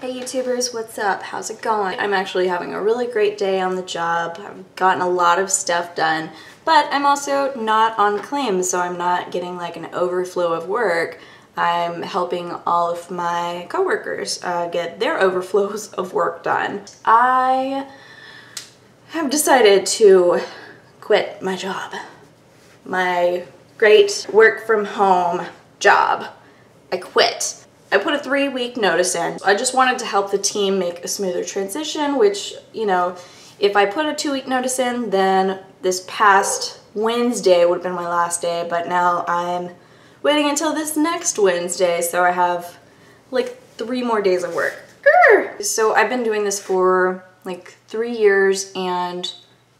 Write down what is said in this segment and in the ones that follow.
Hey YouTubers, what's up? How's it going? I'm actually having a really great day on the job. I've gotten a lot of stuff done, but I'm also not on claims, so I'm not getting like an overflow of work. I'm helping all of my coworkers get their overflows of work done. I have decided to quit my job. My great work from home job. I quit. I put a 3-week notice in. I just wanted to help the team make a smoother transition, which, you know, if I put a 2-week notice in, then this past Wednesday would have been my last day, but now I'm waiting until this next Wednesday, so I have like 3 more days of work. So I've been doing this for like 3 years and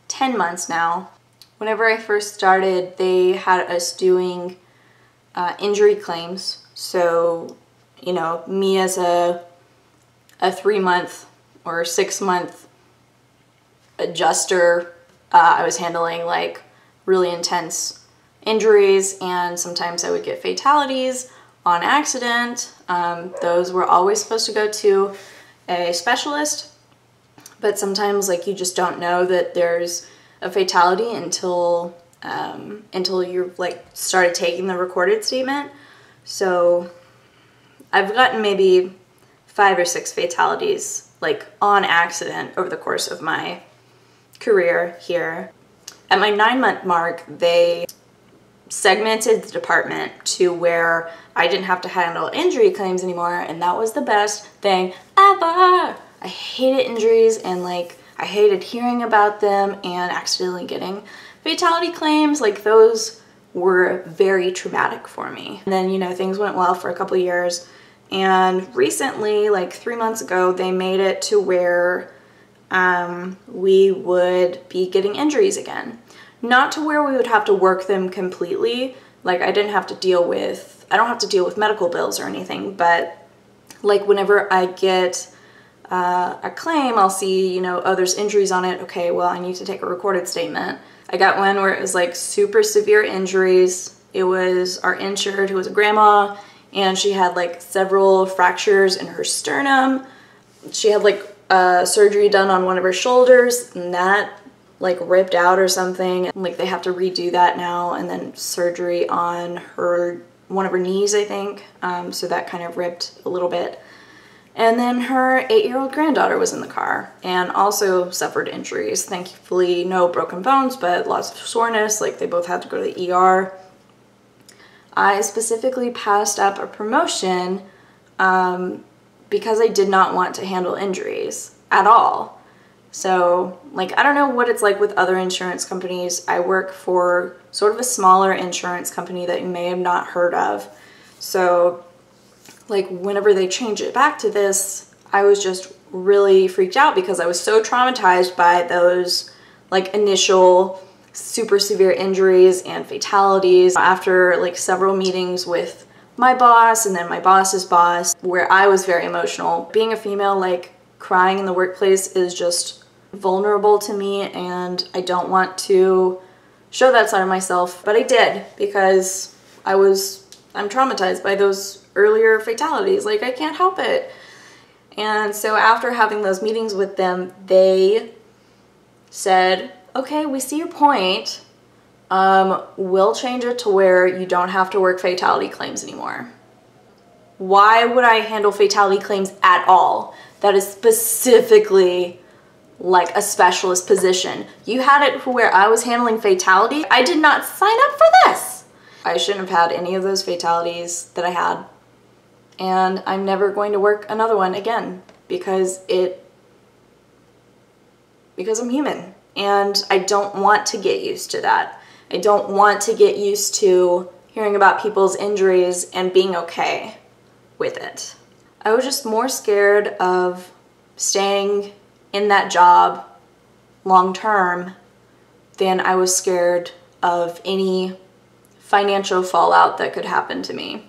10 months now. Whenever I first started, they had us doing injury claims, so you know, me as a 3-month or 6-month adjuster, I was handling like really intense injuries, and sometimes I would get fatalities on accident. Those were always supposed to go to a specialist, but sometimes like you just don't know that there's a fatality until you've like started taking the recorded statement. So I've gotten maybe 5 or 6 fatalities like on accident over the course of my career here. At my 9-month mark, they segmented the department to where I didn't have to handle injury claims anymore, and that was the best thing ever. I hated injuries, and like I hated hearing about them and accidentally getting fatality claims. Like those were very traumatic for me. And then, you know, things went well for a couple years. And recently, like 3 months ago, they made it to where we would be getting injuries again. Not to where we would have to work them completely. Like I don't have to deal with medical bills or anything, but like whenever I get a claim, I'll see, you know, oh, there's injuries on it. Okay, well, I need to take a recorded statement. I got one where it was like super severe injuries. It was our insured who was a grandma, and she had like several fractures in her sternum. She had like surgery done on one of her shoulders, and that like ripped out or something. Like they have to redo that now, and then surgery on one of her knees, I think. So that kind of ripped a little bit. And then her 8-year-old granddaughter was in the car and also suffered injuries. Thankfully, no broken bones, but lots of soreness. Like they both had to go to the ER. I specifically passed up a promotion because I did not want to handle injuries at all. So, like, I don't know what it's like with other insurance companies. I work for sort of a smaller insurance company that you may have not heard of. So, like, whenever they change it back to this, I was just really freaked out because I was so traumatized by those, like, initial super severe injuries and fatalities. After like several meetings with my boss and then my boss's boss, where I was very emotional. Being a female, like crying in the workplace is just vulnerable to me, and I don't want to show that side of myself, but I did because I'm traumatized by those earlier fatalities. Like I can't help it. And so after having those meetings with them, they said, okay, we see your point. We'll change it to where you don't have to work fatality claims anymore. Why would I handle fatality claims at all? That is specifically like a specialist position. You had it where I was handling fatality. I did not sign up for this. I shouldn't have had any of those fatalities that I had. And I'm never going to work another one again because I'm human. And I don't want to get used to that. I don't want to get used to hearing about people's injuries and being okay with it. I was just more scared of staying in that job long term than I was scared of any financial fallout that could happen to me.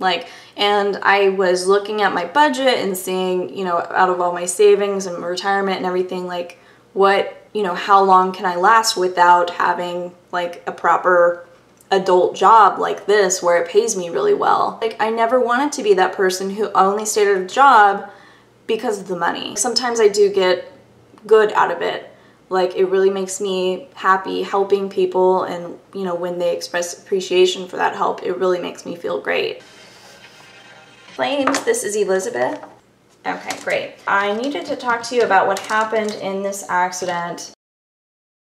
Like, and I was looking at my budget and seeing, you know, out of all my savings and retirement and everything, like, what, you know, how long can I last without having like a proper adult job like this where it pays me really well. Like, I never wanted to be that person who only stayed at a job because of the money. Sometimes I do get good out of it. Like, it really makes me happy helping people, and you know, when they express appreciation for that help, it really makes me feel great. Flames, this is Elizabeth. Okay, great. I needed to talk to you about what happened in this accident.